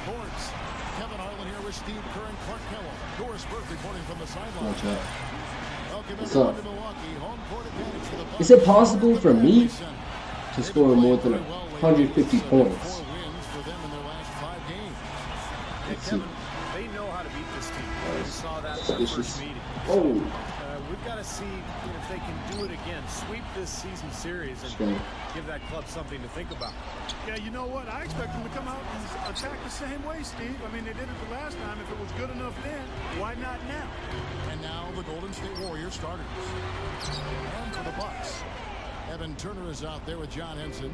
Sports. Kevin Harlan here with Steve Kerr and Clark Kellogg. Doris Burke reporting from the sideline. What's up? Is it possible for me to score more than 150 points? Let's see. They know how to beat this team. We saw that in the first meeting. Oh. We've got to see if they can do it again. Sweep this season series and give that club something to think about. Yeah, you know what? I expect them to come out and attack the same way, Steve. I mean, they did it the last time. If it was good enough then, why not now? And now the Golden State Warriors starters. And for the Bucks, Evan Turner is out there with John Henson.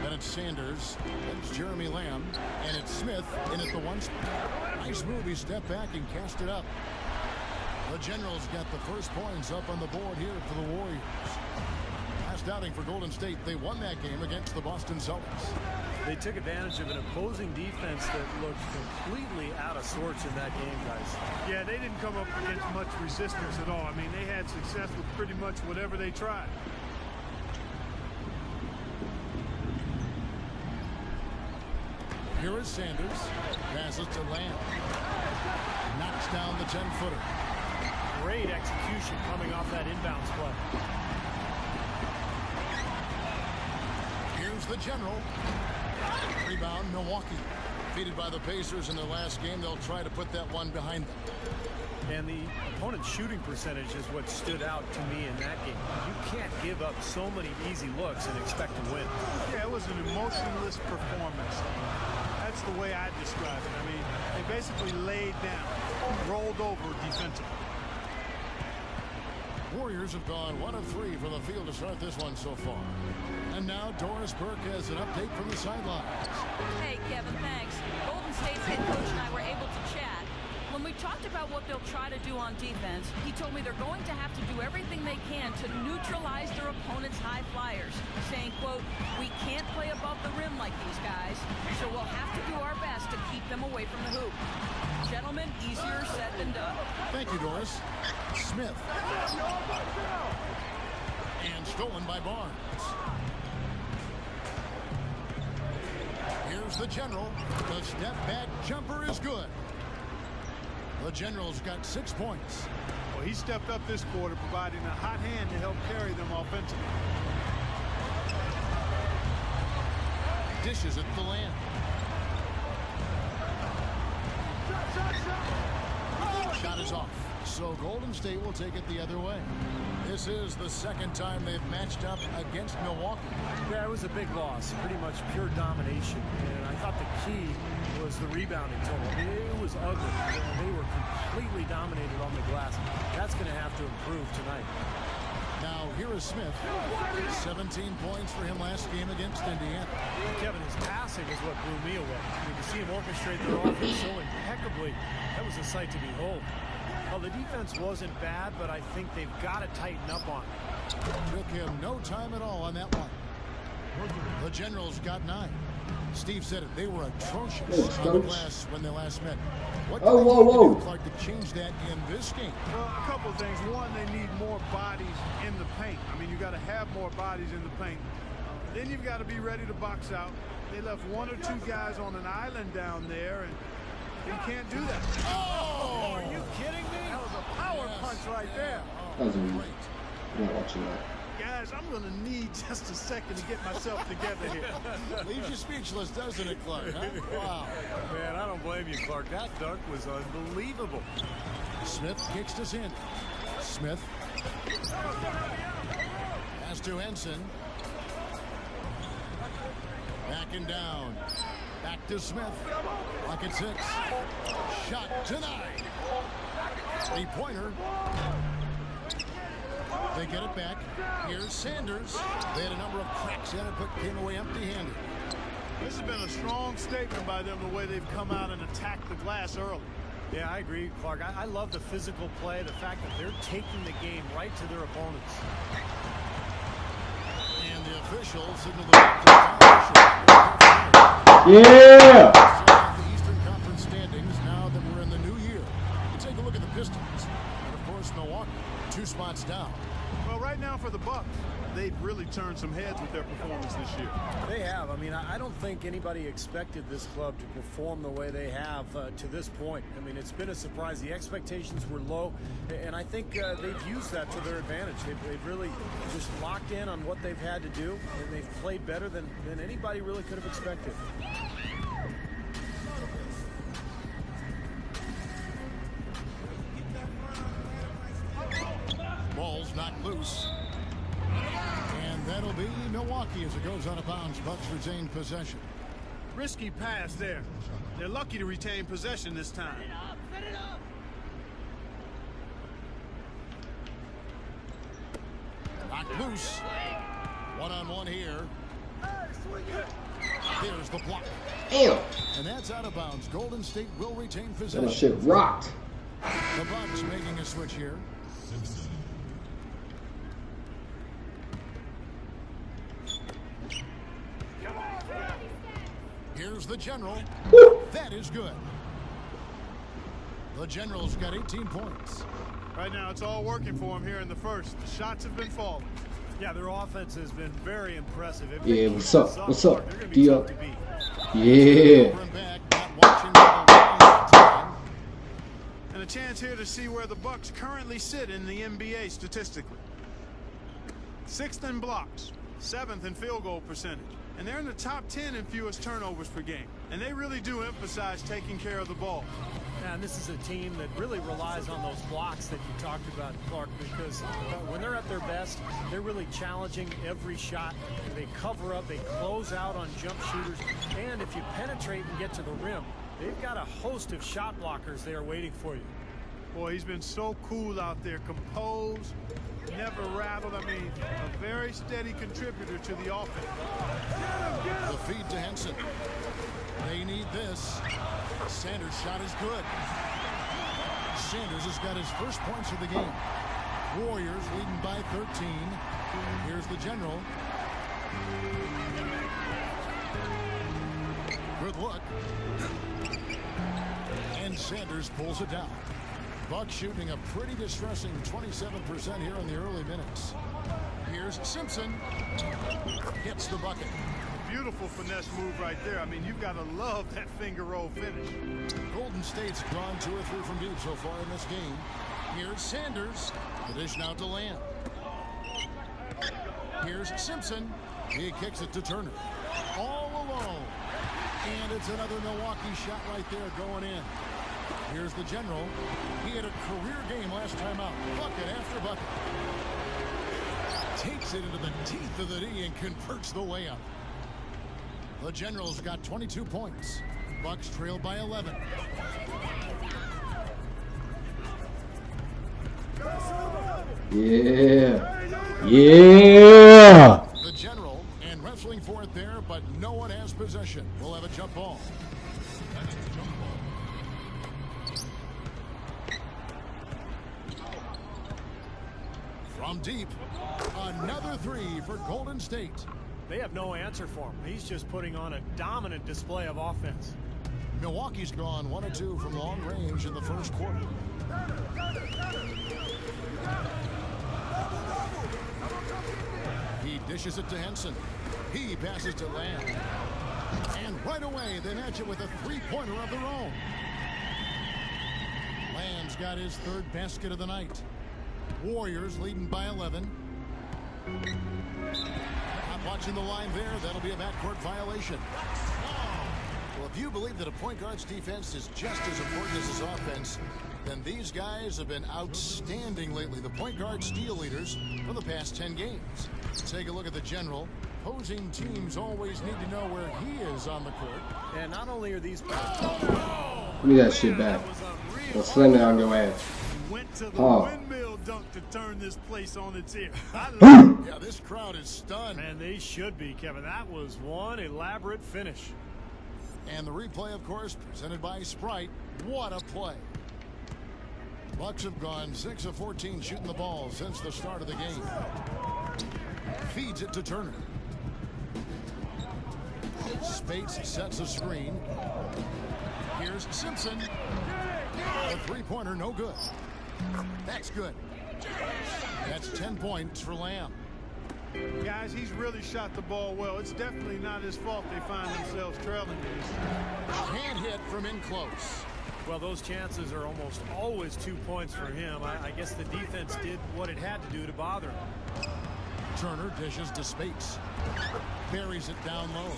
Then it's Sanders. Then it's Jeremy Lamb. And it's Smith in at the one spot. Nice move. He stepped back and cast it up. The Generals got the first points up on the board here for the Warriors. Last outing for Golden State, they won that game against the Boston Celtics. They took advantage of an opposing defense that looked completely out of sorts in that game, guys. Yeah, they didn't come up against much resistance at all. I mean, they had success with pretty much whatever they tried. Here is Sanders. Passes to Lamb. Knocks down the 10-footer. Great execution coming off that inbounds play. Here's the General. Rebound, Milwaukee. Defeated by the Pacers in their last game. They'll try to put that one behind them. And the opponent's shooting percentage is what stood out to me in that game. You can't give up so many easy looks and expect to win. Yeah, it was an emotionless performance. That's the way I describe it. I mean, they basically laid down, rolled over defensively. Warriors have gone 1 of 3 from the field to start this one so far. And now Doris Burke has an update from the sidelines. Hey, Kevin, thanks. Golden State's head coach and I were able to chat. When we talked about what they'll try to do on defense, he told me they're going to have to do everything they can to neutralize their opponent's high flyers, saying, quote, "We can't play above the rim like these guys, so we'll have to do our best to keep them away from the hoop." Gentlemen, easier said than done. Thank you, Doris. Smith. And stolen by Barnes. Here's the General. The step back jumper is good. The General's got 6 points. Well, he stepped up this quarter, providing a hot hand to help carry them offensively. Dishes it to Lamb. Shot is off. So Golden State will take it the other way. This is the second time they've matched up against Milwaukee. Yeah, it was a big loss. Pretty much pure domination. And I thought the key was the rebounding total. I mean, it was ugly. They were completely dominated on the glass. That's going to have to improve tonight. Now, here is Smith. 17 points for him last game against Indiana. Kevin, his passing is what blew me away. I mean, to see him orchestrate their offense so impeccably, that was a sight to behold. Well, the defense wasn't bad, but I think they've got to tighten up on it. Took him no time at all on that one. The Generals got 9. Steve said it. They were atrocious on the glass when they last met. What do they need to do, Clark, to change that in this game? Well, a couple of things. One, they need more bodies in the paint. I mean, you got to have more bodies in the paint. Then you've got to be ready to box out. They left 1 or 2 guys on an island down there, and you can't do that. Oh! Are you kidding me? That was a power punch right there. That was great. I'm not watching that. Guys, I'm going to need just a second to get myself together here. Leaves you speechless, doesn't it, Clark? Huh? Wow. Man, I don't blame you, Clark. That dunk was unbelievable. Smith kicks us in. Smith. Pass to Henson. Backing down. Back to Smith. Lock at 6. Shot denied. 3-pointer. They get it back. Here's Sanders. They had a number of cracks in it, but came away empty-handed. This has been a strong statement by them, the way they've come out and attacked the glass early. Yeah, I agree, Clark. I love the physical play, the fact that they're taking the game right to their opponents. And the officials signal the Yeah! the Eastern Conference standings now that we're in the new year. You take a look at the Pistons. And, of course, Milwaukee, 2 spots down. Well, right now for the Bucks, they they've really turned some heads with their performance this year. They have. I mean, I don't think anybody expected this club to perform the way they have to this point. I mean, it's been a surprise. The expectations were low, and I think they've used that to their advantage. They've really just locked in on what they've had to do, and they've played better than anybody really could have expected. Ball's knocked loose. And that'll be Milwaukee as it goes out of bounds. Bucks retain possession. Risky pass there. They're lucky to retain possession this time. Knocked loose. One-on-one here. There's the block. Damn. And that's out of bounds. Golden State will retain That possession. shit rocked. The Bucks making a switch here. Here's the General. Woo. That is good. The General's got 18 points. Right now, it's all working for him here in the first. The shots have been falling. Yeah, their offense has been very impressive. If Yeah, they what's keep up? this What's up? they're gonna be D-Up. tough to beat. Yeah. Over and back, not watching the line that time. And a chance here to see where the Bucks currently sit in the NBA statistically. 6th in blocks, 7th in field goal percentage. And they're in the top 10 in fewest turnovers per game. And they really do emphasize taking care of the ball. And this is a team that really relies on those blocks that you talked about, Clark, because when they're at their best, they're really challenging every shot. They cover up, they close out on jump shooters, and if you penetrate and get to the rim, they've got a host of shot blockers there waiting for you. Boy, he's been so cool out there, composed, never rattled. I mean, a very steady contributor to the offense. The feed to Henson. They need this. Sanders' shot is good. Sanders has got his first points of the game. Warriors leading by 13. Here's the General. Good look. And Sanders pulls it down. Bucks shooting a pretty distressing 27% here in the early minutes. Here's Simpson. Gets the bucket. Beautiful finesse move right there. I mean, you've got to love that finger roll finish. Golden State's gone 2 or 3 from deep so far in this game. Here's Sanders. The dish now to Lamb. Here's Simpson. He kicks it to Turner. All alone. And it's another Milwaukee shot right there going in. Here's the General. He had a career game last time out. Bucket after bucket. Takes it into the teeth of the D and converts the layup. The General's got 22 points. Bucks trail by 11. Yeah. Yeah. The General and wrestling for it there, but no one has possession. We'll have a jump ball. From deep, another 3 for Golden State. They have no answer for him. He's just putting on a dominant display of offense. Milwaukee's gone 1 or 2 from long range in the first quarter. He dishes it to Henson. He passes to Lamb. And right away, they match it with a 3-pointer of their own. Lamb's got his 3rd basket of the night. Warriors leading by 11. Not watching the line there. That'll be a backcourt violation. Well, if you believe that a point guard's defense is just as important as his offense, then these guys have been outstanding lately. The point guard steal leaders for the past 10 games. Take a look at the General. Opposing teams always need to know where he is on the court. And not only are these... Give me that shit back. I'll slam it on your ass. Went to the Oh. windmill dunk to turn this place on its ear. I love it. Yeah, this crowd is stunned. Man, they should be, Kevin. That was one elaborate finish. And the replay, of course, presented by Sprite. What a play. Bucks have gone 6 of 14 shooting the ball since the start of the game. Feeds it to Turner. Spates sets a screen. Here's Simpson. The 3-pointer, no good. That's good. That's 10 points for Lamb. Guys, he's really shot the ball well. It's definitely not his fault they find themselves trailing. Can't hit from in close. Well, those chances are almost always 2 points for him. I guess the defense did what it had to do to bother him. Turner dishes to Spates. Buries it down low.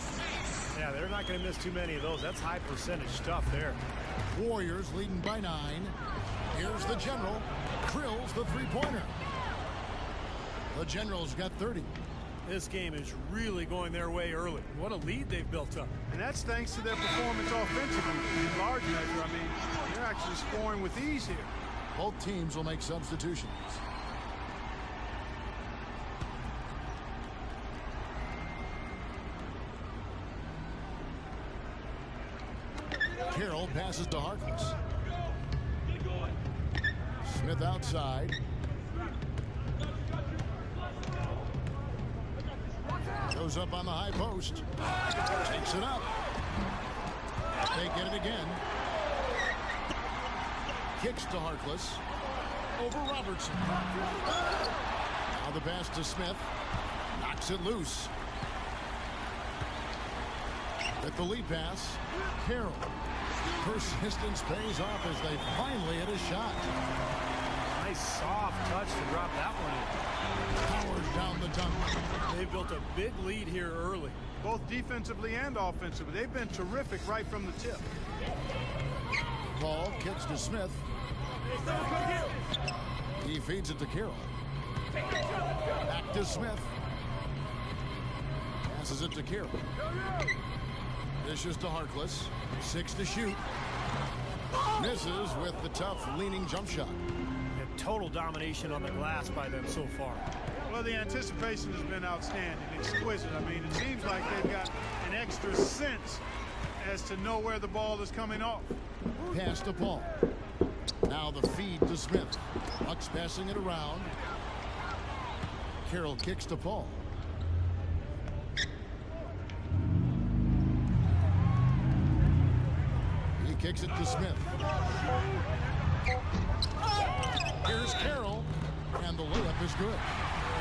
Yeah, they're not going to miss too many of those. That's high percentage stuff there. Warriors leading by 9. Here's the General. Drills the three-pointer. The General's got 30. This game is really going their way early. What a lead they've built up. And that's thanks to their performance offensively. In large measure, I mean, they're actually scoring with ease here. Both teams will make substitutions. Carroll passes to Harkless. Smith outside. Goes up on the high post. Takes it up. They get it again. Kicks to Harkless. Over Robertson. Now the pass to Smith. Knocks it loose. With the lead pass, Carroll. Persistence pays off as they finally hit a shot. Nice soft touch to drop that one in. Powers down the dunk. They've built a big lead here early. Both defensively and offensively. They've been terrific right from the tip. Ball kicks to Smith. He feeds it to Carroll. Back to Smith. Passes it to Carroll. Dishes to Harkless. 6 to shoot. Misses with the tough leaning jump shot. And total domination on the glass by them so far. Well, the anticipation has been outstanding, exquisite. I mean, it seems like they've got an extra sense as to know where the ball is coming off. Pass to Paul. Now the feed to Smith. Bucks passing it around. Carroll kicks to Paul. He kicks it to Smith. Here's Carroll, and the layup is good.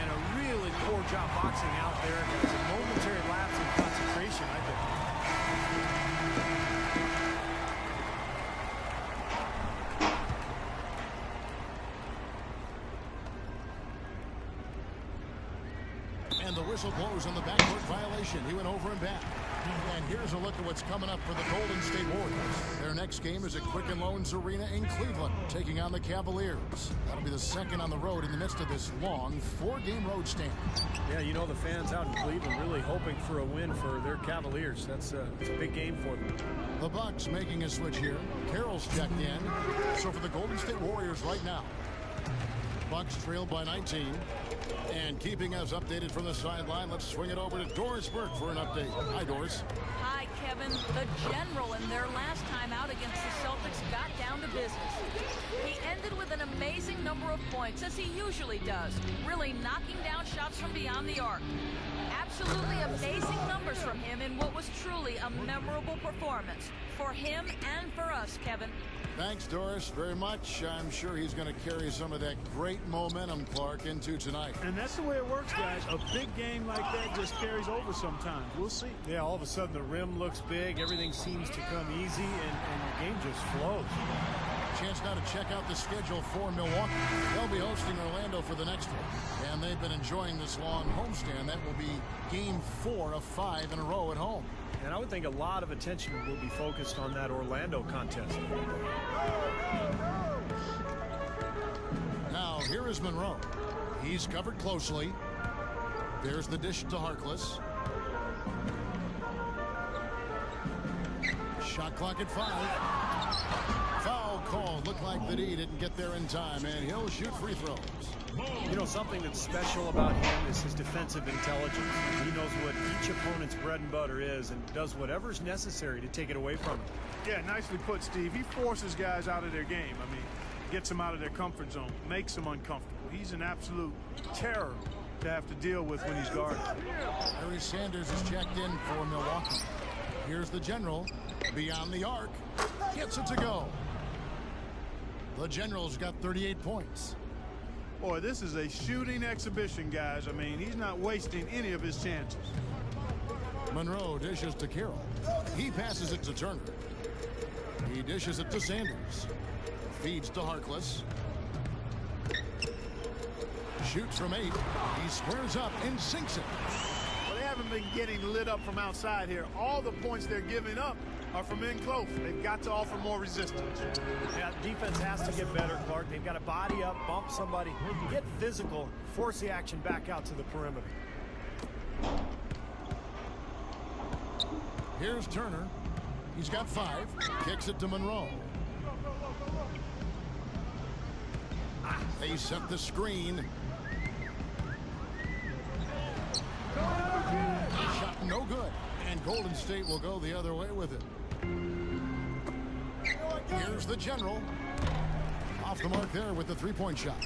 And a really poor job boxing out there. It's a momentary lapse in concentration, I think. And the whistle blows on the backcourt violation. He went over and back. And here's a look at what's coming up for the Golden State Warriors. Their next game is at Quicken Loans Arena in Cleveland, taking on the Cavaliers. That'll be the second on the road in the midst of this long 4-game road stand. Yeah, you know, the fans out in Cleveland really hoping for a win for their Cavaliers. It's a big game for them. The Bucks making a switch here. Carroll's checked in. So for the Golden State Warriors right now, Bucks trail by 19. And keeping us updated from the sideline, let's swing it over to Doris Burke for an update. Hi, Doris. Hi, Kevin. The General in their last time out against the Celtics got down to business. He ended with an amazing number of points, as he usually does, really knocking down shots from beyond the arc. Absolutely amazing numbers from him in what was truly a memorable performance. For him and for us, Kevin. Thanks, Doris, very much. I'm sure he's going to carry some of that great momentum, Clark, into tonight. And that's the way it works, guys. A big game like that just carries over sometimes. We'll see. Yeah, all of a sudden the rim looks big. Everything seems to come easy, and the game just flows. Chance now to check out the schedule for Milwaukee. They'll be hosting Orlando for the next one. And they've been enjoying this long homestand. That will be game 4 of 5 in a row at home. And I would think a lot of attention will be focused on that Orlando contest. Now, here is Monroe. He's covered closely. There's the dish to Harkless. Shot clock at 5. Foul call. Looked like the D didn't get there in time, and he'll shoot free throws. You know, something that's special about him is his defensive intelligence. He knows what each opponent's bread and butter is and does whatever's necessary to take it away from him. Yeah, nicely put, Steve. He forces guys out of their game. I mean, gets them out of their comfort zone, makes them uncomfortable. He's an absolute terror to have to deal with when he's guarded. Harry Sanders is checked in for Milwaukee. Here's the General. Beyond the arc. Gets it to go. The General's got 38 points. Boy, this is a shooting exhibition, guys. I mean, he's not wasting any of his chances. Monroe dishes to Carroll. He passes it to Turner. He dishes it to Sanders. Feeds to Harkless. Shoots from 8. He squares up and sinks it. Well, they haven't been getting lit up from outside here. All the points they're giving up are from in close. They've got to offer more resistance. Yeah, defense has to get better, Clark. They've got to body up, bump somebody, get physical, force the action back out to the perimeter. Here's Turner. He's got 5. Kicks it to Monroe. They set the screen. Shot no good. And Golden State will go the other way with it. Here's the General. Off the mark there with the three-point shot.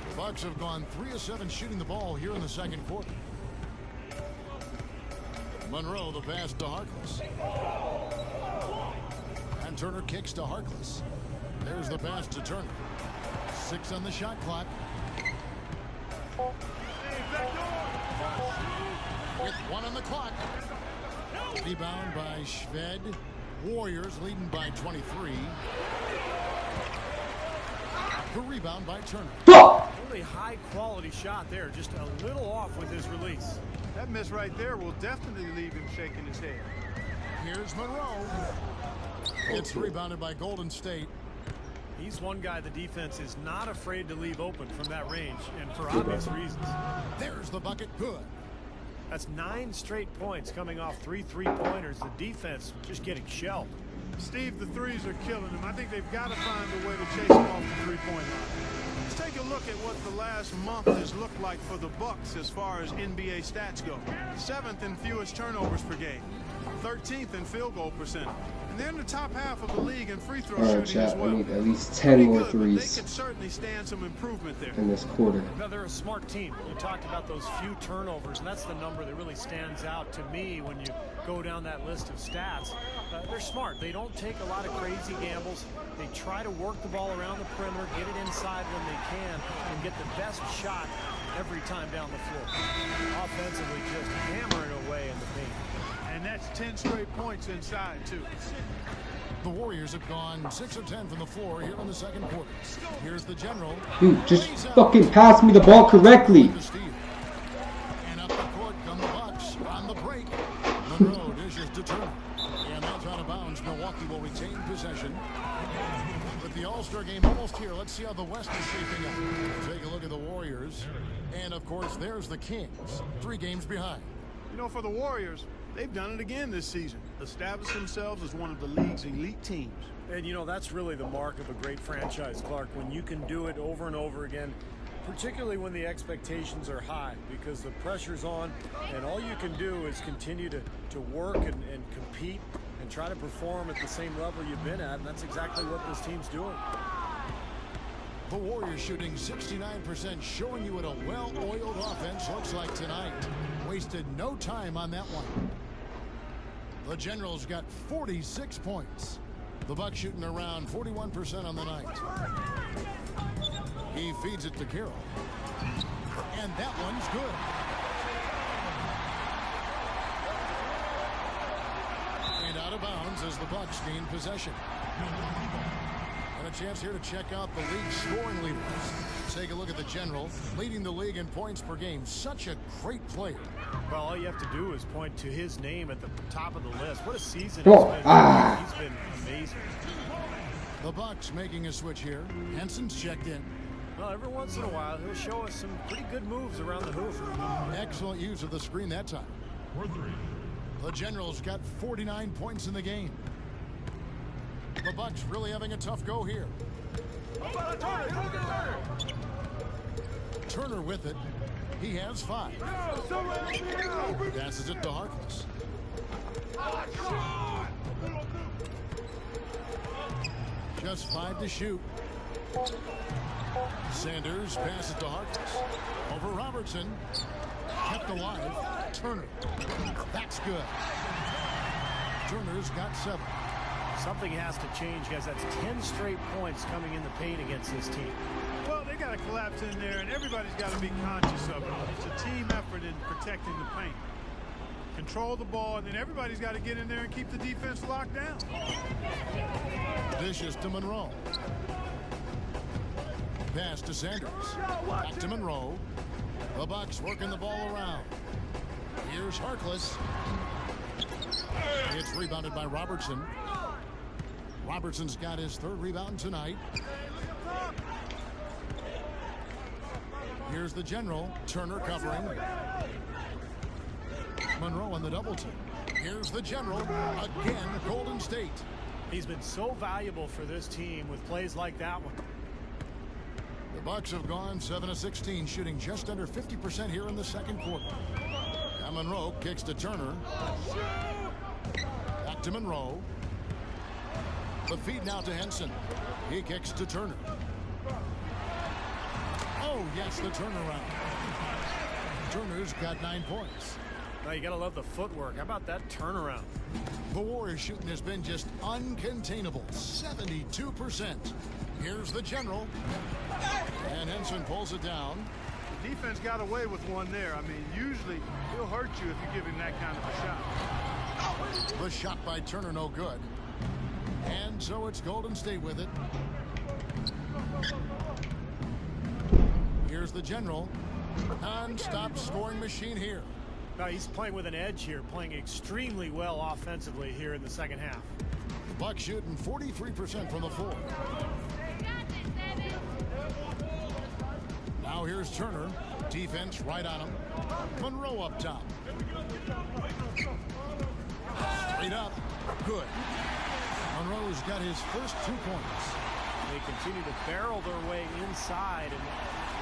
The Bucks have gone 3 of 7 shooting the ball here in the second quarter. Monroe, the pass to Harkless. And Turner kicks to Harkless. There's the pass to Turner. 6 on the shot clock. With 1 on the clock. Rebound by Shved. Warriors leading by 23. The rebound by Turner. Really high quality shot there, just a little off with his release. That miss right there will definitely leave him shaking his head. Here's Monroe. It's rebounded by Golden State. He's one guy the defense is not afraid to leave open from that range, and for obvious reasons. There's the bucket. Good. That's 9 straight points coming off 3 three-pointers. The defense just getting shelled. Steve, the threes are killing him. I think they've got to find a way to chase him off the three-point line. Let's take a look at what the last month has looked like for the Bucks as far as NBA stats go. 7th in fewest turnovers per game. 13th in field goal percentage. And they're in the top half of the league in free throw shooting as well. I need at least 10 more threes they could certainly stand some improvement there. in this quarter. No, they're a smart team. You talked about those few turnovers, and that's the number that really stands out to me when you go down that list of stats. They're smart. They don't take a lot of crazy gambles. They try to work the ball around the perimeter, get it inside when they can, and get the best shot every time down the floor. Offensively, just hammering away in the paint. And that's 10 straight points inside, too. The Warriors have gone 6 of 10 from the floor here in the second quarter. Here's the General. Dude, just fucking pass me the ball correctly. And up the court come the Bucks on the break. Monroe dishes to Turner. And that's out of bounds. Milwaukee will retain possession. With the All-Star game almost here, let's see how the West is shaping up. Take a look at the Warriors. And, of course, there's the Kings. 3 games behind. You know, for the Warriors, they've done it again this season. Established themselves as one of the league's elite teams. And, you know, that's really the mark of a great franchise, Clark, when you can do it over and over again, particularly when the expectations are high, because the pressure's on, and all you can do is continue to work and compete and try to perform at the same level you've been at, and that's exactly what this team's doing. The Warriors shooting 69%, showing you what a well-oiled offense looks like tonight. Wasted no time on that one. The Generals got 46 points. The Bucks shooting around 41% on the night. He feeds it to Carroll. And that one's good. And out of bounds as the Bucks gain possession. And a chance here to check out the league scoring leaders. Take a look at the General, leading the league in points per game. Such a great player. Well, all you have to do is point to his name at the top of the list. What a season he's been amazing. The Bucks making a switch here. Henson's checked in. Well, every once in a while, he'll show us some pretty good moves around the hoop. Excellent use of the screen that time. The Generals got 49 points in the game. The Bucks really having a tough go here. Turner with it. He has 5. Passes it to Harkless. Just 5 to shoot. Sanders passes to Harkless. Over Robertson. Kept alive. Turner. That's good. Turner's got 7. Something has to change, guys. That's 10 straight points coming in the paint against this team. Well, they got to collapse in there, and everybody's got to be conscious of it. It's a team effort in protecting the paint. Control the ball, and then everybody's got to get in there and keep the defense locked down. Dishes to Monroe. Pass to Sanders. Back to Monroe. The Bucks working the ball around. Here's Harkless. It's rebounded by Robertson. Robertson's got his third rebound tonight. Here's the general. Turner covering. Monroe on the double team. Here's the general. Again, Golden State. He's been so valuable for this team with plays like that one. The Bucks have gone 7 of 16, shooting just under 50% here in the second quarter. Now Monroe kicks to Turner. Back to Monroe. The feed now to Henson. He kicks to Turner. Oh, yes, the turnaround. Turner's got 9 points. Now you gotta love the footwork. How about that turnaround? The Warriors shooting has been just uncontainable. 72%. Here's the general. And Henson pulls it down. The defense got away with one there. I mean, usually he'll hurt you if you give him that kind of a shot. The shot by Turner no good. And so it's Golden State with it. Here's the general. Non-stop scoring machine here. Now he's playing with an edge here, playing extremely well offensively here in the second half. The Bucks shooting 43% from the floor. Now here's Turner. Defense right on him. Monroe up top. Straight up. Good. Monroe's got his first 2 points. They continue to barrel their way inside, and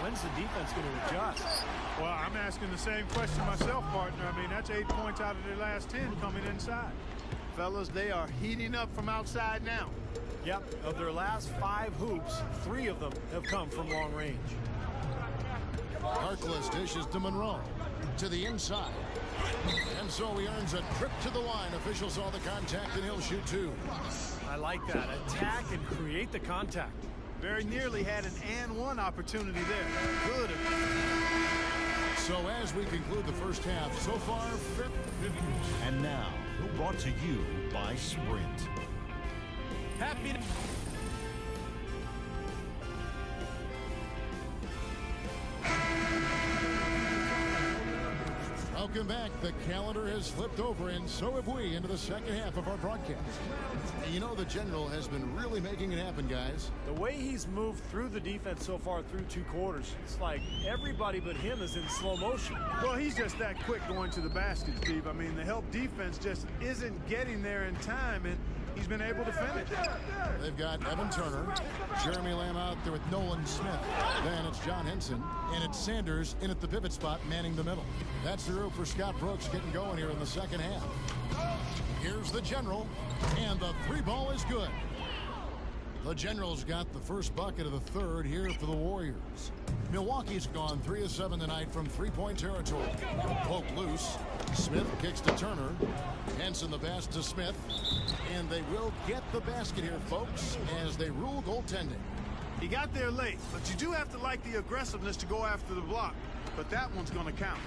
when's the defense going to adjust? Well, I'm asking the same question myself, partner. I mean, that's 8 points out of their last 10 coming inside. Fellas, they are heating up from outside now. Yep, of their last 5 hoops, 3 of them have come from long range. Harkless dishes to Monroe. To the inside. And so he earns a trip to the line. Officials saw the contact, and he'll shoot 2. I like that. Attack and create the contact. Very nearly had an and one opportunity there. Good. So as we conclude the first half, so far, And now, brought to you by Sprint. Happy to... Welcome back. The calendar has flipped over, and so have we, into the second half of our broadcast. And you know the general has been really making it happen, guys. The way he's moved through the defense so far through 2 quarters, it's like everybody but him is in slow motion. Well, he's just that quick going to the basket, Steve. I mean, the help defense just isn't getting there in time, and he's been able to finish. They've got Evan Turner, Jeremy Lamb out there with Nolan Smith. Then it's John Henson, and it's Sanders in at the pivot spot, manning the middle. That's the group for Scott Brooks getting going here in the second half. Here's the general, and the 3 ball is good. The general's got the first bucket of the third here for the Warriors. Milwaukee's gone 3 of 7 tonight from 3-point territory. Poke loose. Smith kicks to Turner. Henson the pass to Smith. And they will get the basket here, folks, as they rule goaltending. He got there late, but you do have to like the aggressiveness to go after the block. But that one's going to count.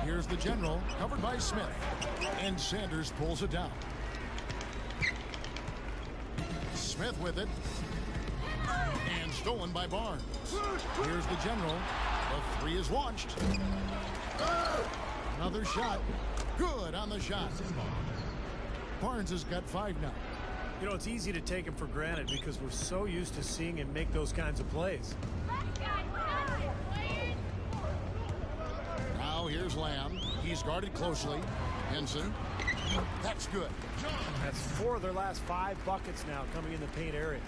Here's the general, covered by Smith. And Sanders pulls it down. Smith with it. And stolen by Barnes. Here's the general. The 3 is launched. Another shot. Good on the shot. Barnes has got 5 now. You know, it's easy to take him for granted because we're so used to seeing him make those kinds of plays. Now here's Lamb. He's guarded closely. Henson. That's good. That's 4 of their last 5 buckets now coming in the paint area.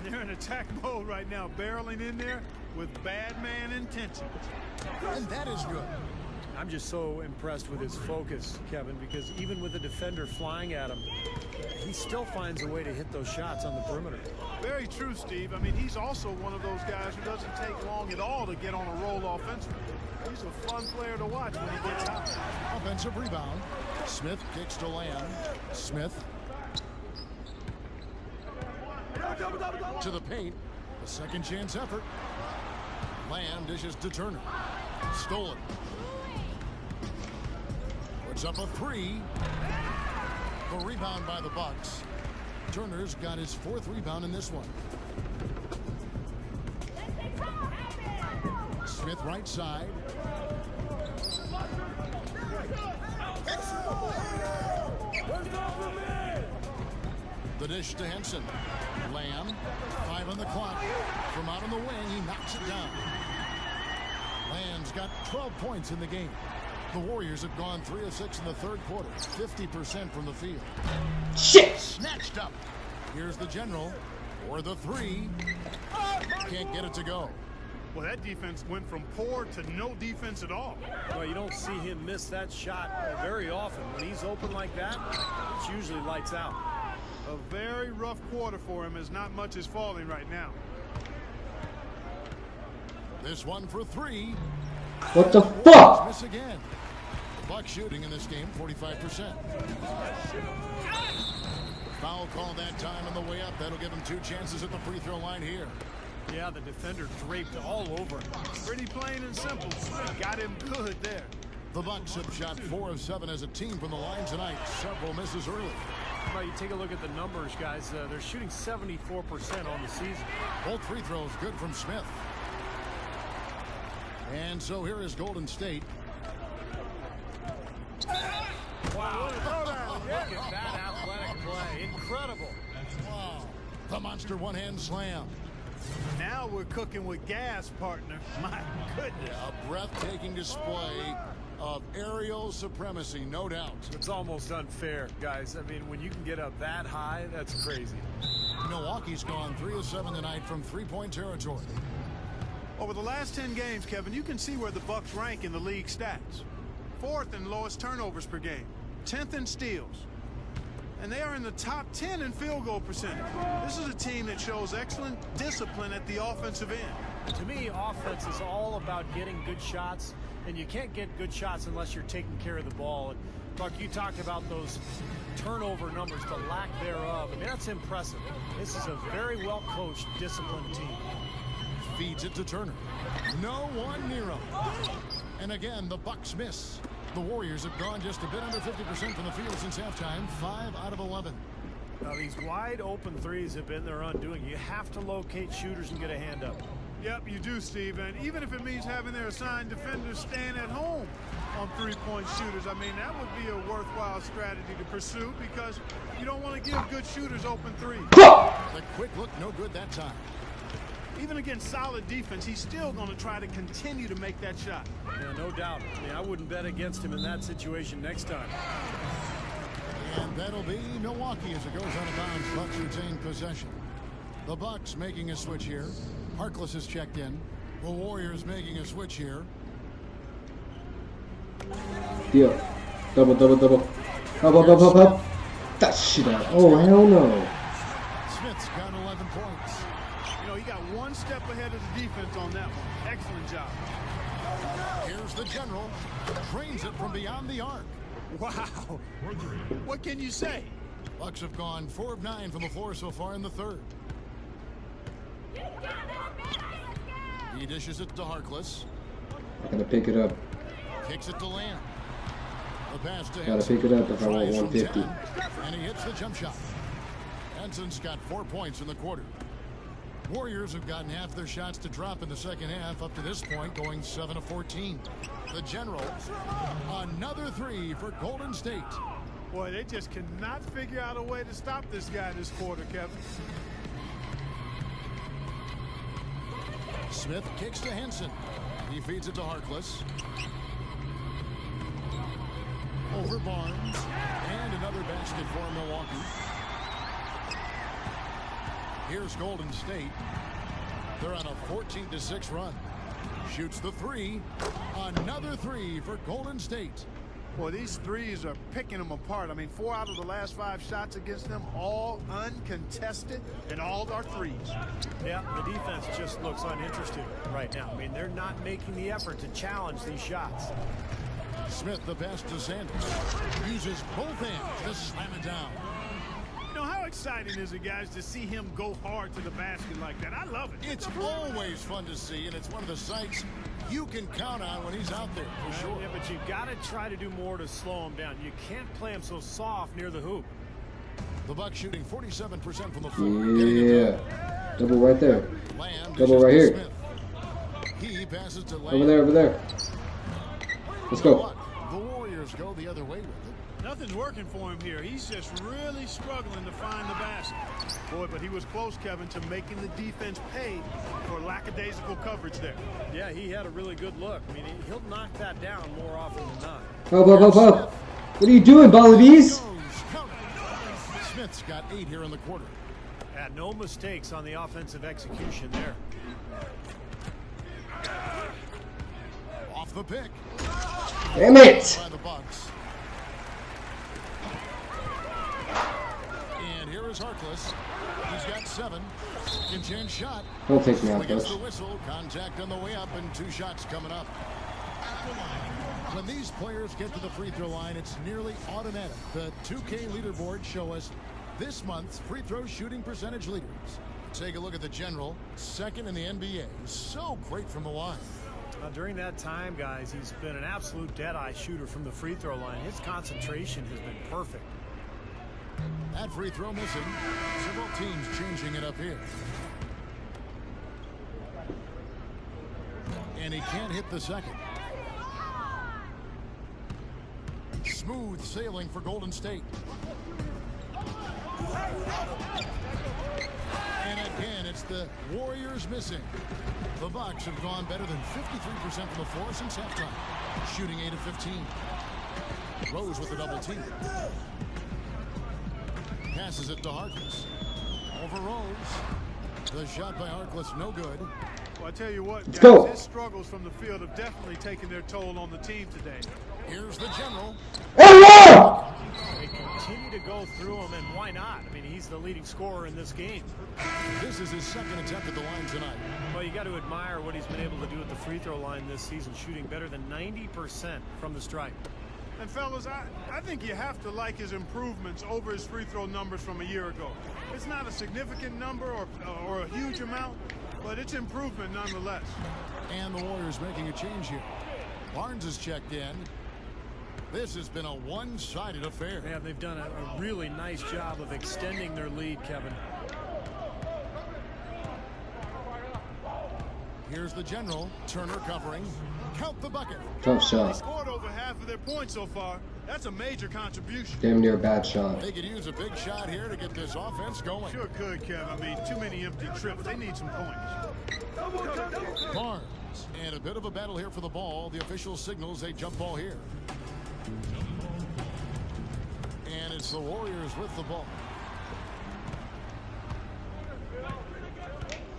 And they're in attack mode right now, barreling in there with bad man intentions. And that is good. I'm just so impressed with his focus, Kevin, because even with the defender flying at him, he still finds a way to hit those shots on the perimeter. Very true, Steve. I mean, he's also one of those guys who doesn't take long at all to get on a roll offensively. He's a fun player to watch when he gets hot. Offensive rebound. Smith kicks to Lamb. Smith. To the paint. A second chance effort. Lamb dishes to Turner. Stolen. Puts up a three. The rebound by the Bucks. Turner's got his 4th rebound in this one. Smith right side. The dish to Henson. Lamb, 5 on the clock. From out on the wing, he knocks it down. Lamb's got 12 points in the game. The Warriors have gone 3 of 6 in the 3rd quarter, 50% from the field. Shit! Snatched up. Here's the general for the 3. Can't get it to go. Well, that defense went from poor to no defense at all. Well, you don't see him miss that shot very often. When he's open like that, it's usually lights out. A very rough quarter for him, as not much is falling right now. This one for 3. What the fuck? Miss again. The Bucks shooting in this game 45%. Foul call that time on the way up. That'll give him 2 chances at the free throw line here. Yeah, the defender draped all over him. Pretty plain and simple. Got him good there. The Bucks have shot 4 of 7 as a team from the line tonight. Several misses early. Well, you take a look at the numbers, guys. They're shooting 74% on the season. Both free throws good from Smith. And so here is Golden State. Wow. Look at that athletic play. Incredible. Wow. The monster one-hand slam. Now we're cooking with gas, partner. My goodness. A breathtaking display of aerial supremacy, no doubt. It's almost unfair, guys. I mean, when you can get up that high, that's crazy. Milwaukee's gone 3 of 7 tonight from 3-point territory. Over the last 10 games, Kevin, you can see where the Bucks rank in the league stats. 4th in lowest turnovers per game, 10th in steals, and they are in the top 10 in field goal percentage. This is a team that shows excellent discipline at the offensive end. To me, offense is all about getting good shots, and you can't get good shots unless you're taking care of the ball. And Buck, you talked about those turnover numbers, the lack thereof. I mean, that's impressive. This is a very well-coached, disciplined team. Feeds it to Turner. No one near him. And again, the Bucks miss. The Warriors have gone just a bit under 50% from the field since halftime, 5 out of 11. Now, these wide open threes have been their undoing. You have to locate shooters and get a hand up. Yep, you do, Steve. And even if it means having their assigned defenders stand at home on 3-point shooters, I mean, that would be a worthwhile strategy to pursue because you don't want to give good shooters open threes. The quick look, no good that time. Even against solid defense, he's still going to try to continue to make that shot. Yeah, no doubt. I mean, I wouldn't bet against him in that situation next time. And that'll be Milwaukee as it goes out of bounds. Bucks retain possession. The Bucks making a switch here. Harkless is checked in. The Warriors making a switch here. Deal. Double, double, double. Up. That shit out. Oh, hell no. Smith's got 11 points. You know, he got one step ahead of the defense on that one. Excellent job. Here's the general. Drains it from beyond the arc. Wow. What can you say? Bucks have gone 4 of 9 from the floor so far in the third. He dishes it to Harkless. I gotta pick it up. Kicks it to Lamb. The pass to Gotta Henson. pick it up if I want Tries from 150. 10, and he hits the jump shot. Henson's got 4 points in the quarter. Warriors have gotten half their shots to drop in the second half up to this point, going 7 of 14. The general, another 3 for Golden State. Boy, they just cannot figure out a way to stop this guy this quarter, Kevin. Smith kicks to Henson. He feeds it to Harkless. Over Barnes. And another basket for Milwaukee. Here's Golden State. They're on a 14-6 run. Shoots the 3. Another 3 for Golden State. Boy, these threes are picking them apart. I mean, 4 out of the last 5 shots against them, all uncontested, and all are threes. Yeah, the defense just looks uninterested right now. I mean, they're not making the effort to challenge these shots. Smith, the pass to Sanders. Uses both hands to slam it down. You know, how exciting is it, guys, to see him go hard to the basket like that? I love it. It's always fun to see, and it's one of the sights you can count on when he's out there, for sure. Yeah, but you've got to try to do more to slow him down. You can't play him so soft near the hoop. The Bucks shooting 47% from the floor. Yeah. Double right there. Lamb Double right here. Smith. He passes to Lamb. Over there, over there. Let's go. The Warriors go the other way with it. Nothing's working for him here. He's just really struggling to find the basket. Boy, but he was close, Kevin, to making the defense pay for lackadaisical coverage there. Yeah, he had a really good look. I mean, he'll knock that down more often than not. Up. What are you doing, Balladees? Smith's got 8 here in the quarter. Yeah, no mistakes on the offensive execution there. Off the pick. Damn it! By the Bucks. And here is Harkless. He's got 7. Second-chance shot. Don't take me out, Against coach. the whistle. Contact on the way up and 2 shots coming up. When these players get to the free throw line, it's nearly automatic. The 2K leaderboard show us this month's free throw shooting percentage leaders. Take a look at the general, second in the NBA. So great from the line. During that time, guys, he's been an absolute dead-eye shooter from the free throw line. His concentration has been perfect. That free throw missing. Several teams changing it up here. And he can't hit the second. Smooth sailing for Golden State. And again, it's the Warriors missing. The Bucks have gone better than 53% from the floor since halftime, shooting 8 of 15. Rose with the double team. Passes it to Harkless. Over Rose. The shot by Harkless, no good. Well, I tell you what, Let's guys, go. his struggles from the field have definitely taken their toll on the team today. Here's the general. Oh, They continue to go through him, and why not? I mean, he's the leading scorer in this game. This is his second attempt at the line tonight. Well, you got to admire what he's been able to do at the free throw line this season, shooting better than 90% from the stripe. And fellas, I think you have to like his improvements over his free throw numbers from a year ago. It's not a significant number or a huge amount, but it's improvement nonetheless. And the Warriors making a change here. Barnes is checked in. This has been a one-sided affair. Man, they've done a really nice job of extending their lead, Kevin. Here's the general. Turner covering. Count the bucket. tough They shot. scored over half of their points so far. That's a major contribution. Damn near a bad shot. They could use a big shot here to get this offense going. Sure could, Kev. I mean, too many empty trips. They need some points. Barnes. And a bit of a battle here for the ball. The official signals a jump ball here. And it's the Warriors with the ball.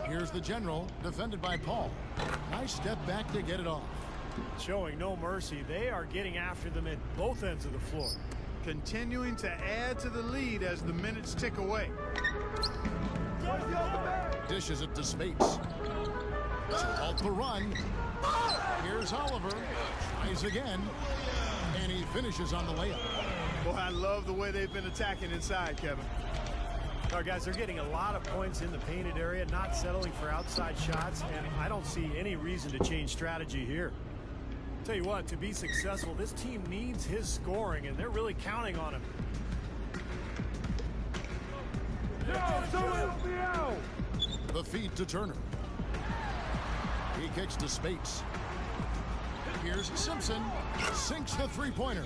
Here's the general, defended by Paul. Nice step back to get it off. Showing no mercy. They are getting after them at both ends of the floor. Continuing to add to the lead as the minutes tick away. Dishes it to Spates. Off the run. Here's Oliver. Tries again. And he finishes on the layup. Boy, I love the way they've been attacking inside, Kevin. All right, guys, they're getting a lot of points in the painted area, not settling for outside shots, and I don't see any reason to change strategy here. Tell you what, to be successful, this team needs his scoring, and they're really counting on him. The feed to Turner. He kicks to Spates. Here's Simpson. Sinks the three-pointer.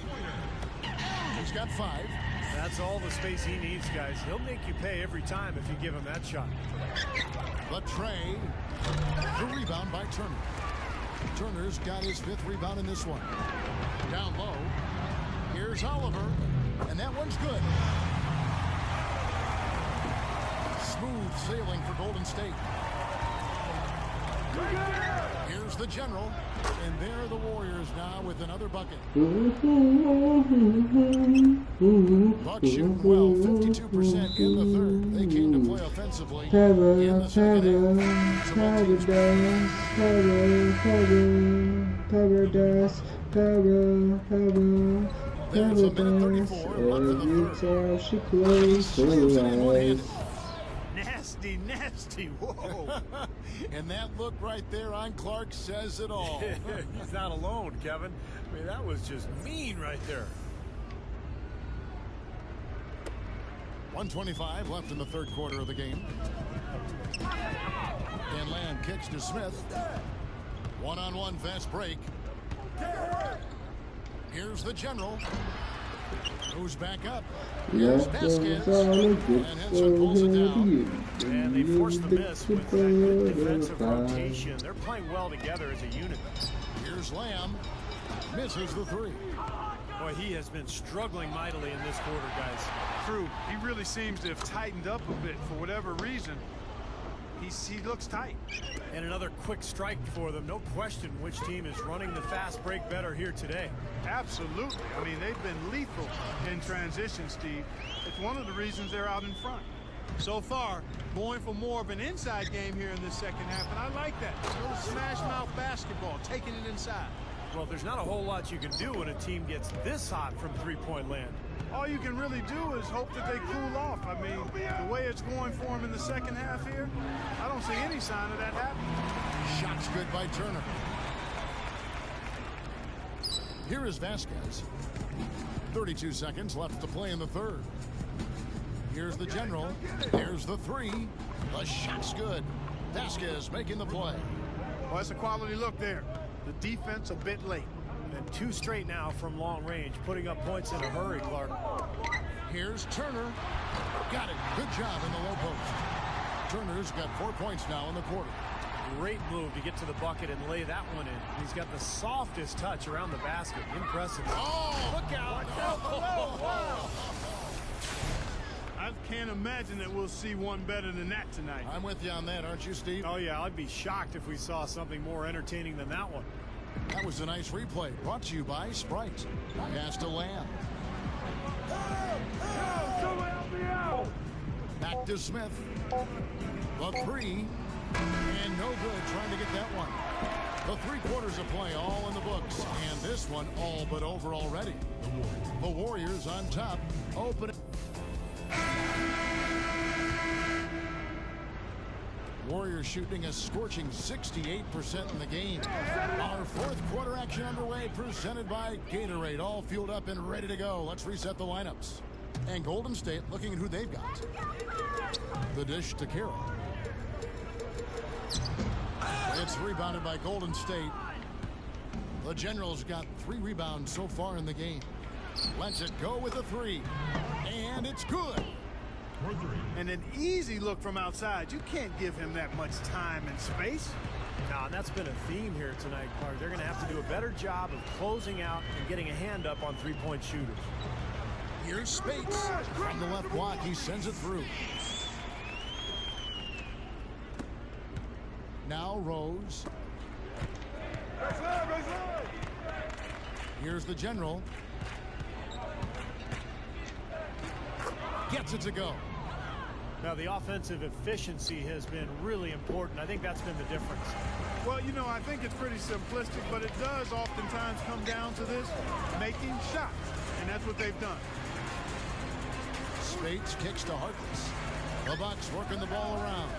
He's got 5. That's all the space he needs, guys. He'll make you pay every time if you give him that shot. The tray. The rebound by Turner. Turner's got his 5th rebound in this one. Down low. Here's Oliver. And that one's good. Smooth sailing for Golden State. Here's the general. And there are the Warriors now with another bucket. Bucks shooting well, 52% in the third. They came to play offensively in the second half. There's a minute 34 left in the every third. time she closes Slams it in her one-handed. eyes. Nasty, nasty. Whoa. And that look right there on Clark says it all. He's not alone, Kevin. I mean, that was just mean right there. 1:25 left in the third quarter of the game. And Lamb kicks to Smith. One-on-one fast break. Here's the general. Who's back up? Here's Vasquez. And Henson pulls it down. And they forced the miss with that good defensive rotation. They're playing well together as a unit. Here's Lamb. Misses the three. Boy, he has been struggling mightily in this quarter, guys. True. He really seems to have tightened up a bit for whatever reason. He looks tight. And another quick strike for them. No question which team is running the fast break better here today. Absolutely. I mean, they've been lethal in transition, Steve. It's one of the reasons they're out in front. So far, going for more of an inside game here in this second half, and I like that. A little smash mouth basketball, taking it inside. Well, there's not a whole lot you can do when a team gets this hot from three-point land. All you can really do is hope that they cool off. I mean, the way it's going for them in the second half here, I don't see any sign of that happening. Shot's good by Turner. Here is Vasquez. 32 seconds left to play in the third. Here's the general. Here's the three. The shot's good. Vasquez making the play. Well, that's a quality look there. The defense a bit late. And two straight now from long range, putting up points in a hurry, Clark. Here's Turner. Got it. Good job in the low post. Turner's got 4 points now in the quarter. Great move to get to the bucket and lay that one in. He's got the softest touch around the basket. Impressive. Oh! Look out. I can't imagine that we'll see one better than that tonight. I'm with you on that, aren't you, Steve? Oh, yeah, I'd be shocked if we saw something more entertaining than that one. That was a nice replay. Brought to you by Sprite. Pass to Lamb. Back to Smith. The three. And no good trying to get that one. The 3 quarters of play all in the books. And this one all but over already. The Warriors on top. Open. Warriors shooting a scorching 68% in the game. Our fourth quarter action underway, presented by Gatorade. All fueled up and ready to go. Let's reset the lineups. And Golden State looking at who they've got. The dish to Carroll. It's rebounded by Golden State. The Generals got 3 rebounds so far in the game. Lets it go with a 3. And it's good. And an easy look from outside. You can't give him that much time and space. No, and that's been a theme here tonight, Clark. They're going to have to do a better job of closing out and getting a hand up on three-point shooters. Here's Spates. From the left block, he sends it through. Now Rose. Here's the General. Gets it to go. Now, the offensive efficiency has been really important. I think that's been the difference. Well, you know, I think it's pretty simplistic, but it does oftentimes come down to this, making shots. And that's what they've done. Spates kicks to Harkless. The Bucks working the ball around.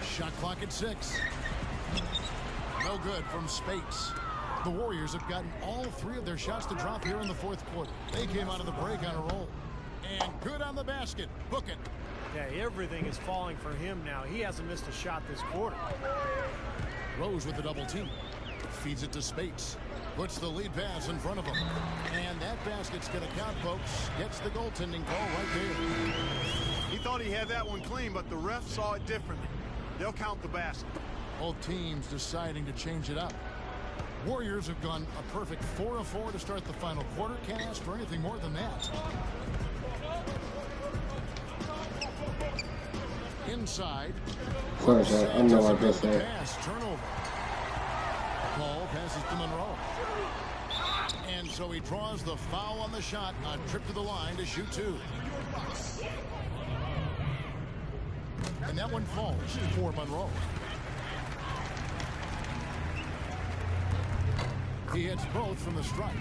Shot clock at 6. No good from Spates. The Warriors have gotten all 3 of their shots to drop here in the fourth quarter. They came out of the break on a roll. And good on the basket. Book it. Yeah, everything is falling for him now. He hasn't missed a shot this quarter. Rose with the double team. Feeds it to Spates. Puts the lead pass in front of him. And that basket's going to count, folks. Gets the goaltending call right there. He thought he had that one clean, but the ref saw it differently. They'll count the basket. Both teams deciding to change it up. Warriors have gone a perfect 4 of 4 to start the final quarter. Can't ask for anything more than that. Inside. Sorry, sir. I know I just said. Pass, turnover. Paul passes to Monroe. And so he draws the foul on the shot on trip to the line to shoot 2. And that one falls for Monroe. He hits both from the strike.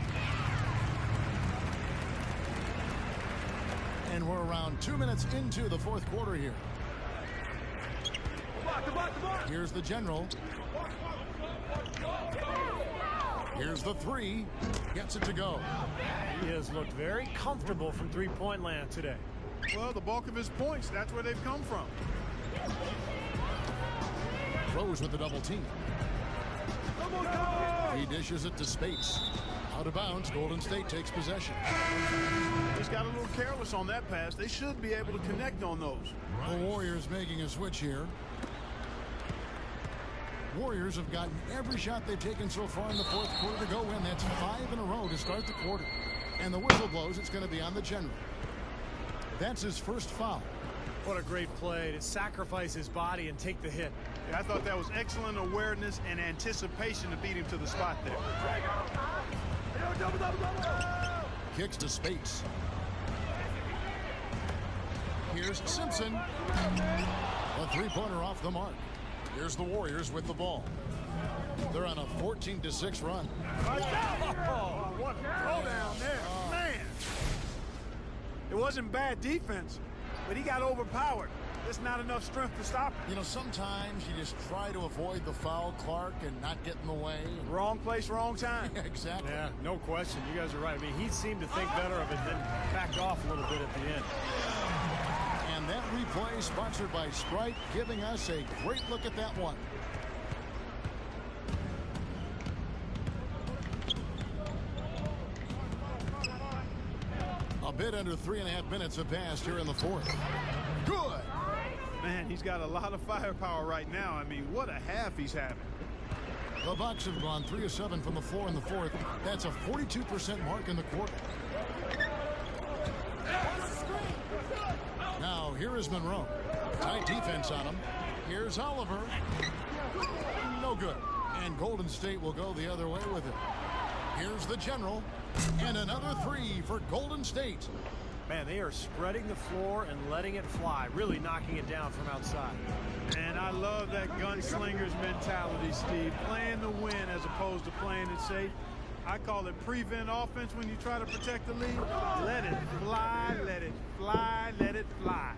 And we're around 2 minutes into the fourth quarter here. Here's the general. Here's the three. Gets it to go. He has looked very comfortable from three-point land today. Well, the bulk of his points, that's where they've come from. Throws with the double team. He dishes it to Spates. Out of bounds, Golden State takes possession. Just got a little careless on that pass. They should be able to connect on those. The Warriors making a switch here. Warriors have gotten every shot they've taken so far in the fourth quarter to go in. That's 5 in a row to start the quarter. And the whistle blows. It's going to be on the general. That's his first foul. What a great play to sacrifice his body and take the hit. Yeah, I thought that was excellent awareness and anticipation to beat him to the spot there. Kicks to Spates. Here's Simpson. A three-pointer off the mark. Here's the Warriors with the ball. They're on a 14-6 run. Oh, what a throwdown there. Man. It wasn't bad defense, but he got overpowered. There's not enough strength to stop him. You know, sometimes you just try to avoid the foul, Clark, and not get in the way. Wrong place, wrong time. Exactly. Yeah, no question. You guys are right. I mean, he seemed to think better of it, then backed off a little bit at the end. And that replay sponsored by Sprite, giving us a great look at that one. A bit under 3.5 minutes have passed here in the fourth. Good. Man, he's got a lot of firepower right now. I mean, what a half he's having. The Bucks have gone 3 of 7 from the floor in the fourth. That's a 42% mark in the quarter. Now, here is Monroe. Tight defense on him. Here's Oliver. No good. And Golden State will go the other way with it. Here's the general. And another three for Golden State. Man, they are spreading the floor and letting it fly, really knocking it down from outside. And I love that gunslinger's mentality, Steve. Playing to win as opposed to playing it safe. I call it prevent offense when you try to protect the lead. Let it fly, let it fly, let it fly.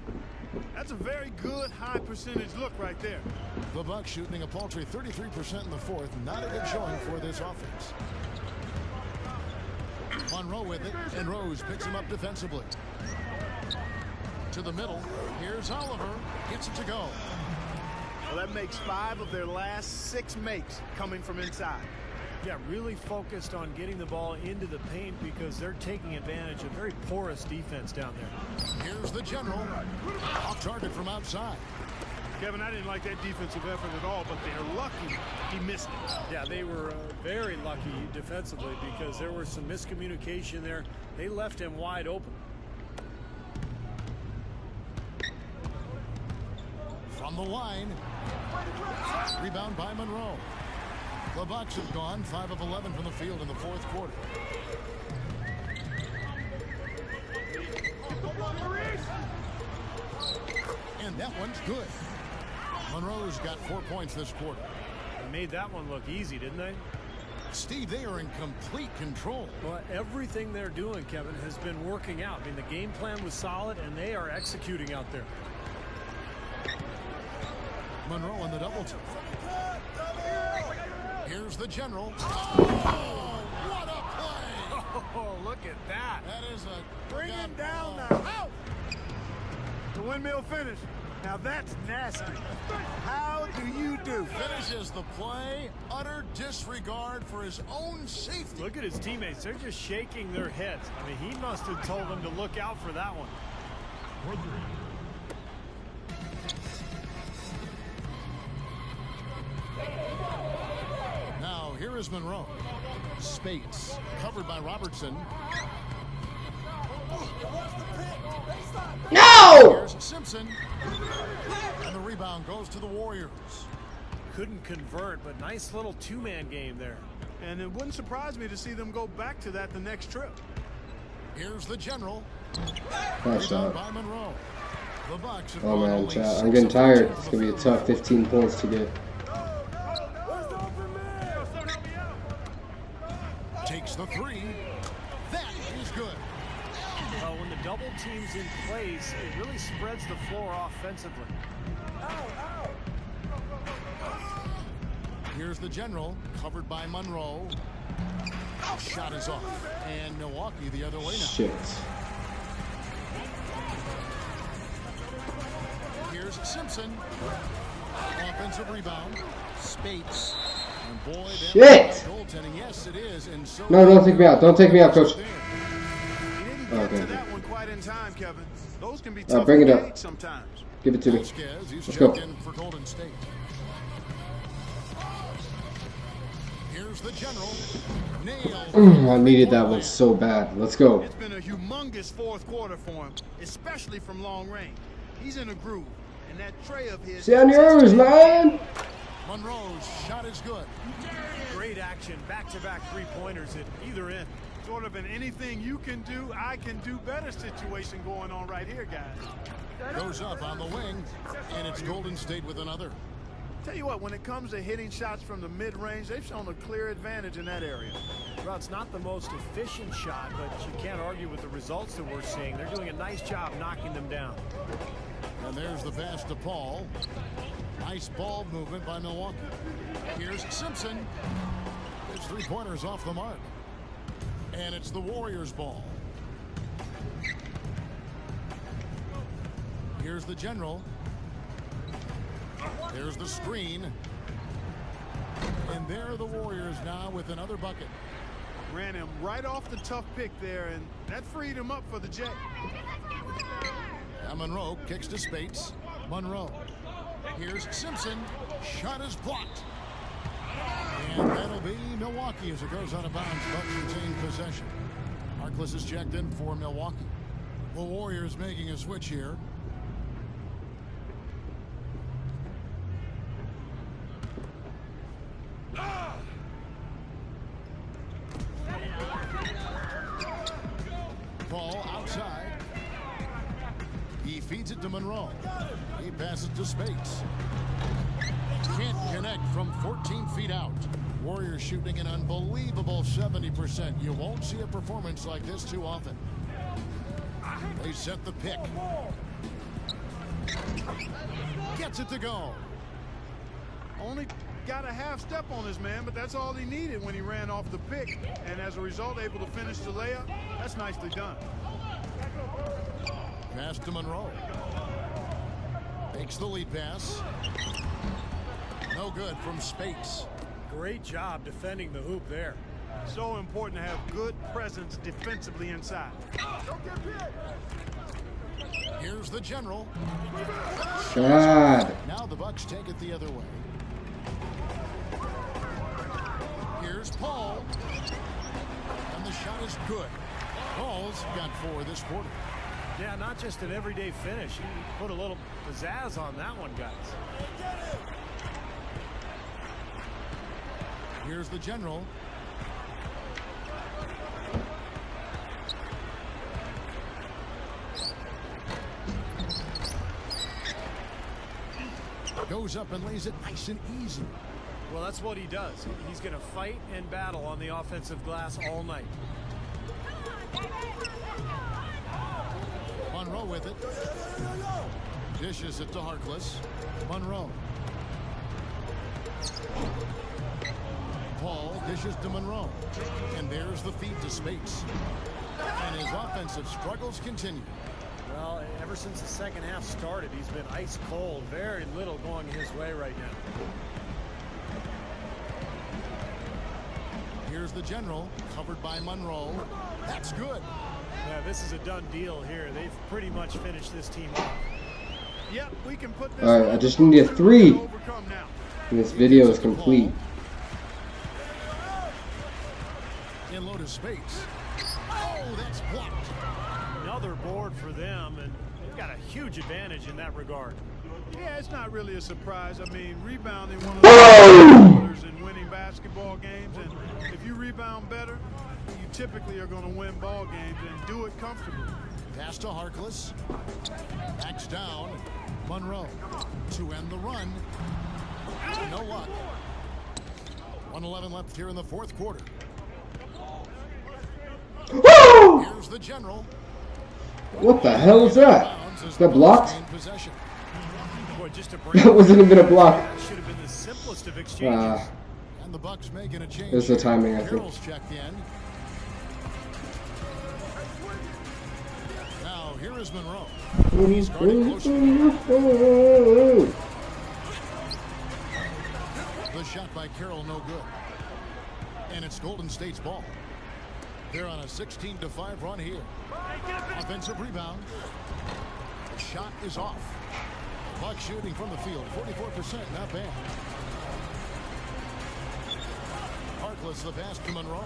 That's a very good high percentage look right there. The Bucks shooting a paltry 33% in the fourth. Not a good showing for this offense. Monroe with it, and Rose picks him up defensively. To the middle. Here's Oliver. Gets it to go. Well, that makes 5 of their last 6 makes coming from inside. Yeah, really focused on getting the ball into the paint because they're taking advantage of very porous defense down there. Here's the general. Off target from outside. Kevin, I didn't like that defensive effort at all, but they're lucky he missed it. Yeah, they were very lucky defensively because there was some miscommunication there. They left him wide open. From the line. Rebound by Monroe. The Bucks have gone 5 of 11 from the field in the fourth quarter. And that one's good. Monroe's got 4 points this quarter. They made that one look easy, didn't they? Steve, they are in complete control. Well, everything they're doing, Kevin, has been working out. I mean, the game plan was solid, and they are executing out there. Monroe on the double team. Here's the general. Oh, what a play! Oh, look at that. That is a... Bring him down now. The windmill finish. Now that's nasty. How do you do? Finishes the play. Utter disregard for his own safety. Look at his teammates. They're just shaking their heads. I mean, he must have told them to look out for that one. Now, here is Monroe. Spates, covered by Robertson. No! Here's Simpson. And the rebound goes to the Warriors. Couldn't convert, but nice little two-man game there. And it wouldn't surprise me to see them go back to that the next trip. Here's the general. Nice Rebound shot. by Monroe. The Bucks have Oh gone man, only chat. 6 I'm getting of tired. 13 It's from gonna the be a tough 15 points to get. Takes the three. That is good. Well, when the double teams in place, it really spreads the floor offensively. Here's the general, covered by Monroe. Shot is off. And Milwaukee the other way now. Shit. Here's Simpson. Offensive rebound. Spates. And boy, shit! Goaltending. Yes, it is. And so No, don't take me out. Don't take me out, coach. He didn't get Okay. to that one quite in time, Kevin. Those can be tough bring to it up. gauge sometimes. Give it to me. Vasquez, he's Let's go. checked in for Golden State. Here's the general. Nailed. I needed that one so bad. Let's go. It's been a humongous fourth quarter for him, especially from long range. He's in a groove, and that tray of his... Stay on yours, man. Monroe's shot is good. Great action, back-to-back three-pointers at either end. Sort of an anything you can do, I can do better situation going on right here, guys. Goes up on the wing, and it's Golden State with another. Tell you what, when it comes to hitting shots from the mid-range, they've shown a clear advantage in that area. Well, it's not the most efficient shot, but you can't argue with the results that we're seeing. They're doing a nice job knocking them down. And there's the pass to Paul. Nice ball movement by Milwaukee. Here's Simpson. His three-pointers off the mark. And it's the Warriors' ball. Here's the general. There's the screen. And there are the Warriors now with another bucket. Ran him right off the tough pick there, and that freed him up for the Jet. And Monroe kicks to Spates. Monroe. Here's Simpson. Shot is blocked. And that'll be Milwaukee as it goes out of bounds. Bucks retain possession. Harkless is checked in for Milwaukee. The Warriors making a switch here. Ball outside. He feeds it to Monroe. He passes to Spates. Can't connect from 14 feet out. Warriors shooting an unbelievable 70%. You won't see a performance like this too often. They set the pick. Gets it to go. Only got a half step on his man, but that's all he needed when he ran off the pick. And as a result, able to finish the layup. That's nicely done. Pass to Monroe. Takes the lead pass. No good from Spates. Great job defending the hoop there. So important to have good presence defensively inside. Here's the general. God. Now the Bucks take it the other way. Here's Paul. And the shot is good. Paul's got 4 this quarter. Yeah, not just an everyday finish. He put a little pizzazz on that one, guys. Here's the general. Goes up and lays it nice and easy. Well, that's what he does. He's going to fight and battle on the offensive glass all night. Monroe with it. Dishes it to Harkless. Monroe. Paul dishes to Monroe. And there's the feed to Spates. And his offensive struggles continue. Well, ever since the second half started, he's been ice cold. Very little going his way right now. Here's the general, covered by Monroe. That's good. Yeah, this is a done deal here. They've pretty much finished this team off. Yep, we can put this. All right, I just need a 3. Overcome now. And this video is complete. In low to Spates. Oh, that's blocked. Another board for them, and they've got a huge advantage in that regard. Yeah, it's not really a surprise. I mean, rebounding one of the leaders in winning basketball games, and if you rebound better, you typically are going to win ball games and do it comfortably. Pass to Harkless. Backs down. Monroe to end the run. No luck. 1:11 left here in the fourth quarter. Here's the general. What the hell was that? Is that blocked? Possession. Boy, just to bring That wasn't even a block. that should have been the simplest of exchanges. And the Bucks making a change. It's the timing, I think. Carroll's checked in. Now here is Monroe. He's guarding closely. The shot by Carroll, no good. And it's Golden State's ball. They're on a 16-5 run here. Offensive rebound. The shot is off. Buck shooting from the field, 44%, not bad. Harkless the pass to Monroe.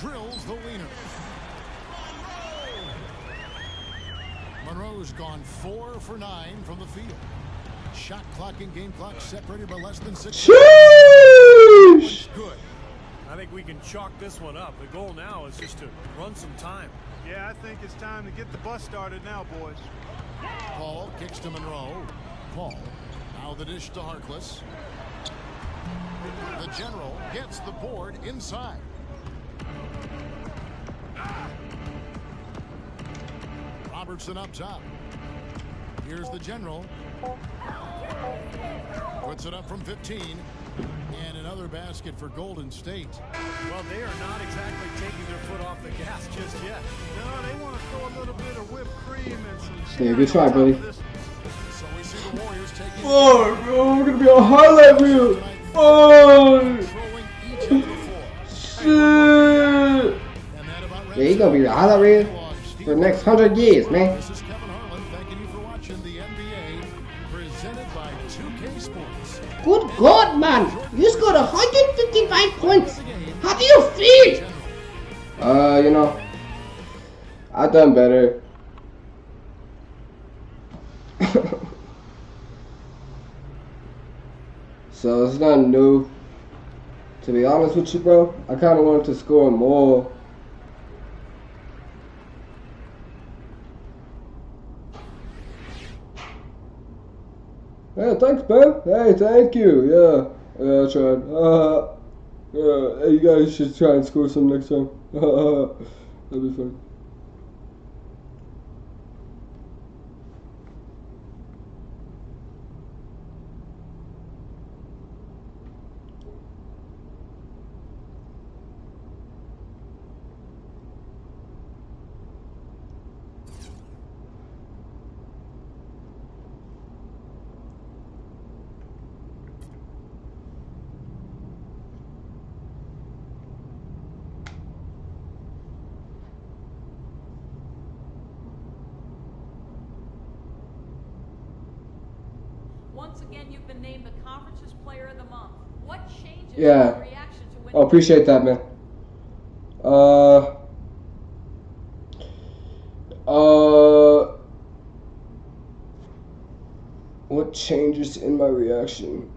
Drills the leaner. Monroe's gone 4 for 9 from the field. Shot clock and game clock separated by less than 6. Sheesh! Good. I think we can chalk this one up. The goal now is just to run some time. Yeah, I think it's time to get the bus started now, boys. Paul kicks to Monroe. Paul. Now the dish to Harkless. The general gets the board inside. Robertson up top. Here's the general. Puts it up from 15. And another basket for Golden State. Well, they are not exactly taking their foot off the gas just yet. No, they want to throw a little bit of whipped cream and some Yeah, good try, buddy. So we see the Warriors taking. Oh, bro, we're gonna be on highlight reel. Oh, Throwing each of the 4. shit. And that about Yeah, you gonna be the highlight reel for the next 100 years, man. This is Kevin Harlan thanking you for watching the NBA presented by 2K Sports. Good God, man! You scored 155 points. How do you feel? You know, I've done better. So it's not new. To be honest with you, bro, I kind of wanted to score more. Hey, thanks, man. Hey, thank you. Yeah, I tried. Hey, you guys should try and score some next time. That'd be fun. Once again, you've been named the conference's player of the month. What changes Yeah. your reaction to winning? Oh, appreciate that, man. What changes in my reaction?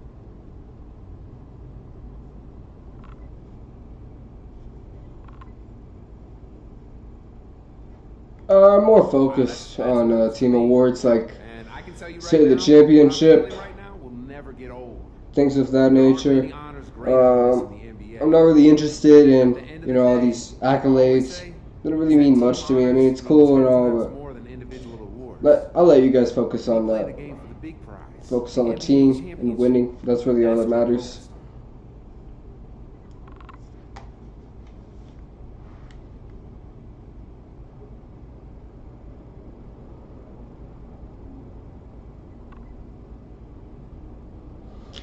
More focused on team awards like And I can tell you right say the now, championship, my feeling right now will never get old. things of that There aren't nature. many honors greater than this in the NBA. I'm not really interested in, At the end of you the know, all day, these I always accolades. say, They don't really mean much to me. I mean, it's cool and all, That's but more than individual awards. I'll let you guys focus on Play the that. game for the big prize. Focus on the NBA team and championship. winning. That's really all That's that what we're matters. focused on.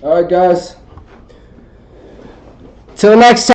All right, guys. Till next time.